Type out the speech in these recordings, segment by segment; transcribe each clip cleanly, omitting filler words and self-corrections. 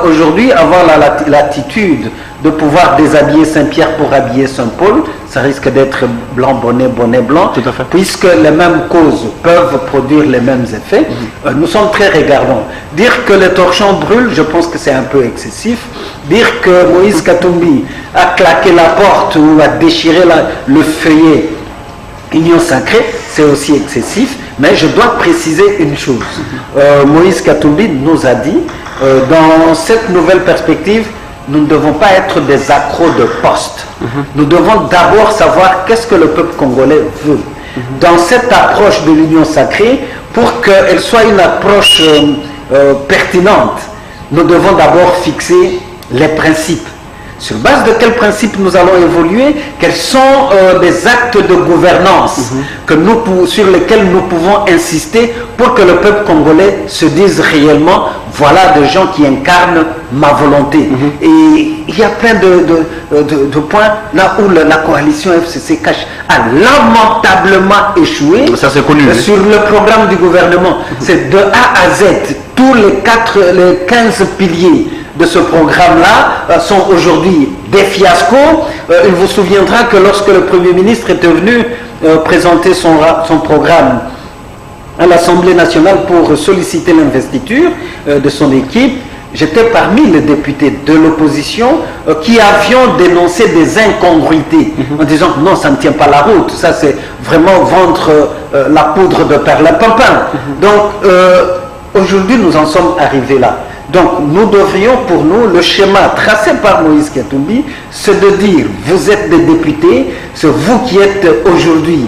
aujourd'hui avoir l'attitude de pouvoir déshabiller Saint-Pierre pour habiller Saint-Paul, ça risque d'être blanc, bonnet, bonnet blanc, tout à fait. Puisque les mêmes causes peuvent produire les mêmes effets. Nous sommes très regardants. Dire que les torchons brûlent, je pense que c'est un peu excessif. Dire que Moïse Katumbi a claqué la porte ou a déchiré le feuillet Union Sacrée, c'est aussi excessif. Mais je dois préciser une chose. Moïse Katumbi nous a dit, dans cette nouvelle perspective, nous ne devons pas être des accros de poste. Nous devons d'abord savoir qu'est-ce que le peuple congolais veut. Dans cette approche de l'Union Sacrée, pour qu'elle soit une approche pertinente, nous devons d'abord fixer les principes. Sur base de quels principes nous allons évoluer? Quels sont les actes de gouvernance sur lesquels nous pouvons insister pour que le peuple congolais se dise réellement, voilà des gens qui incarnent ma volonté. Et il y a plein de points là où la coalition FCC cache a lamentablement échoué. Ça, c'est connu, sur le programme du gouvernement. C'est de A à Z, tous les 15 piliers de ce programme-là sont aujourd'hui des fiascos. Il vous souviendra que lorsque le Premier ministre était venu présenter son programme à l'Assemblée nationale pour solliciter l'investiture de son équipe, j'étais parmi les députés de l'opposition qui avions dénoncé des incongruités en disant non, ça ne tient pas la route, ça c'est vraiment vendre la poudre de perlimpinpin. Donc aujourd'hui nous en sommes arrivés là. Donc nous devrions pour nous, le schéma tracé par Moïse Katumbi, c'est de dire, vous êtes des députés, c'est vous qui êtes aujourd'hui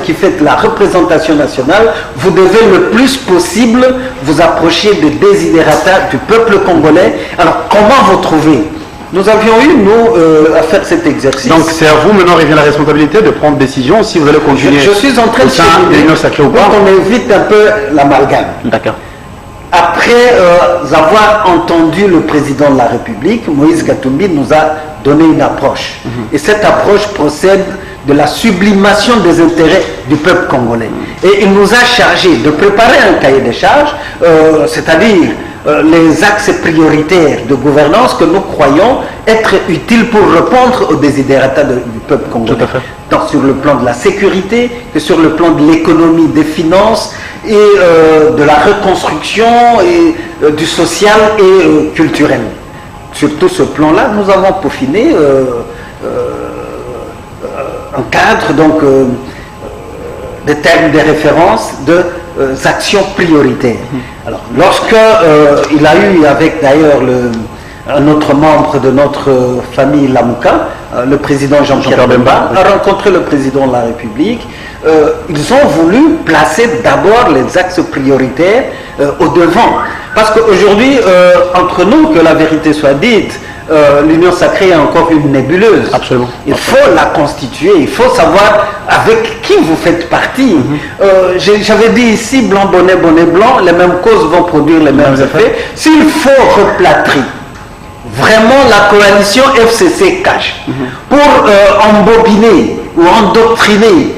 qui faites la représentation nationale, vous devez le plus possible vous approcher des desiderata du peuple congolais. Alors comment vous trouvez? Nous avions eu, nous, à faire cet exercice. Donc c'est à vous maintenant revient la responsabilité de prendre décision si vous allez continuer. Je suis en train de l'Union Sacrée ou pas. On évite un peu l'amalgame. D'accord. Après avoir entendu le président de la République, Moïse Katumbi nous a donné une approche. Et cette approche procède de la sublimation des intérêts du peuple congolais. Et il nous a chargé de préparer un cahier des charges, c'est-à-dire les axes prioritaires de gouvernance que nous croyons être utiles pour répondre aux desiderata du peuple congolais. Tout à fait. Tant sur le plan de la sécurité que sur le plan de l'économie, des finances et de la reconstruction et du social et culturel. Sur tout ce plan-là, nous avons peaufiné un cadre, donc des termes de référence de actions prioritaires. Alors, lorsque il a eu avec d'ailleurs un autre membre de notre famille Lamouka, le président Jean-Pierre Bemba, a rencontré le président de la République. Ils ont voulu placer d'abord les axes prioritaires au devant. Parce qu'aujourd'hui, entre nous, que la vérité soit dite, l'Union Sacrée est encore une nébuleuse. Absolument. Il faut la constituer, il faut savoir avec qui vous faites partie. J'avais dit ici, blanc, bonnet, bonnet blanc, les mêmes causes vont produire les mêmes effets. S'il faut replâtrer vraiment la coalition FCC cache pour embobiner ou endoctriner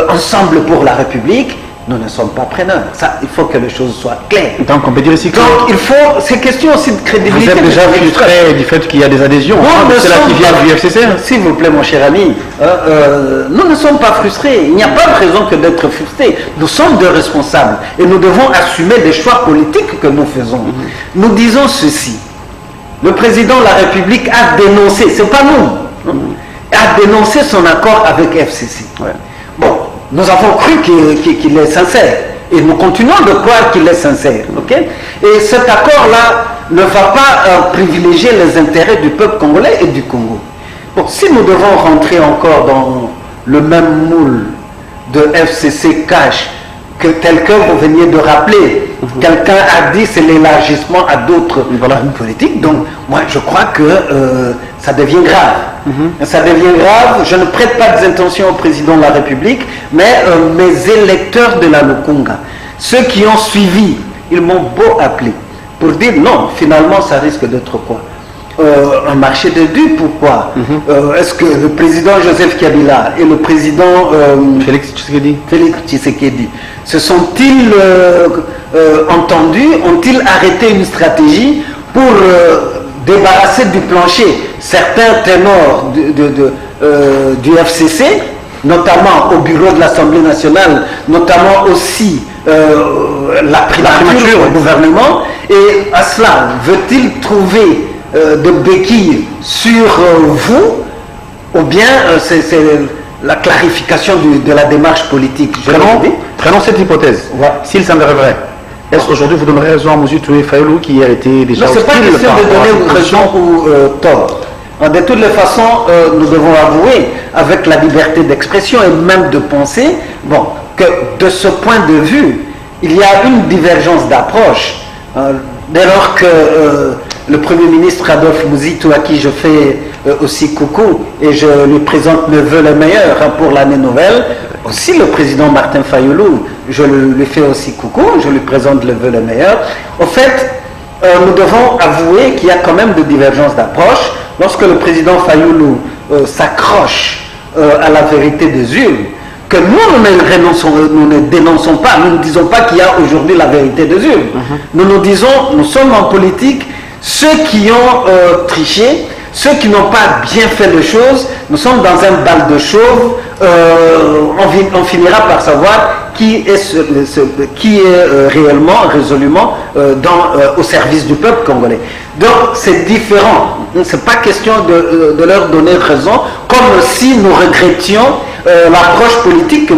ensemble pour la République, nous ne sommes pas preneurs. Ça, il faut que les choses soient claires. Donc on peut dire ici que... Donc il faut, c'est question aussi de crédibilité. Vous êtes déjà frustré du fait qu'il y a des adhésions. C'est là qui vient du FCC. S'il vous plaît mon cher ami, nous ne sommes pas frustrés. Il n'y a pas de raison que d'être frustrés. Nous sommes des responsables et nous devons assumer des choix politiques que nous faisons. Nous disons ceci. Le président de la République a dénoncé, c'est pas nous, a dénoncé son accord avec FCC. Ouais. Bon, nous avons cru qu'il est sincère et nous continuons de croire qu'il est sincère. Okay? Et cet accord-là ne va pas privilégier les intérêts du peuple congolais et du Congo. Bon, si nous devons rentrer encore dans le même moule de FCC cash que tel que vous veniez de rappeler, quelqu'un a dit c'est l'élargissement à d'autres politiques, donc moi je crois que ça devient grave. Ça devient grave, je ne prête pas des intentions au président de la République, mais mes électeurs de la Lukunga, ceux qui ont suivi, ils m'ont beau appelé pour dire non, finalement ça risque d'être quoi? un marché de dupes. Pourquoi? Est-ce que le président Joseph Kabila et le président Félix Tshisekedi se sont-ils entendus? Ont-ils arrêté une stratégie pour débarrasser du plancher certains ténors du FCC, notamment au bureau de l'Assemblée nationale, notamment aussi la primature au gouvernement? Et à cela, veut-il trouver de béquilles sur vous, ou bien c'est la clarification de la démarche politique? Prenons cette hypothèse. Ouais. S'il s'avérait vrai, est-ce qu'aujourd'hui vous donnerez raison à Moussou Touré Fayulu qui a été déjà Non, ce n'est pas question de donner raison ou tort. De toutes les façons, nous devons avouer, avec la liberté d'expression et même de penser, bon, que de ce point de vue, il y a une divergence d'approche. Dès lors que le Premier ministre Adolphe Mouzitou, à qui je fais aussi coucou, et je lui présente mes voeux les meilleurs pour l'année nouvelle, aussi le président Martin Fayulu, je lui fais aussi coucou, je lui présente les voeux les meilleurs. Au fait, nous devons avouer qu'il y a quand même de divergences d'approche. Lorsque le président Fayulu s'accroche à la vérité des urnes, que nous ne dénonçons pas, nous ne disons pas qu'il y a aujourd'hui la vérité des urnes. Nous nous disons, nous sommes en politique, ceux qui ont triché, ceux qui n'ont pas bien fait les choses, nous sommes dans un bal de chauve, on finira par savoir qui est réellement, résolument au service du peuple congolais. Donc c'est différent, c'est pas question de leur donner raison, comme si nous regrettions l'approche politique que nous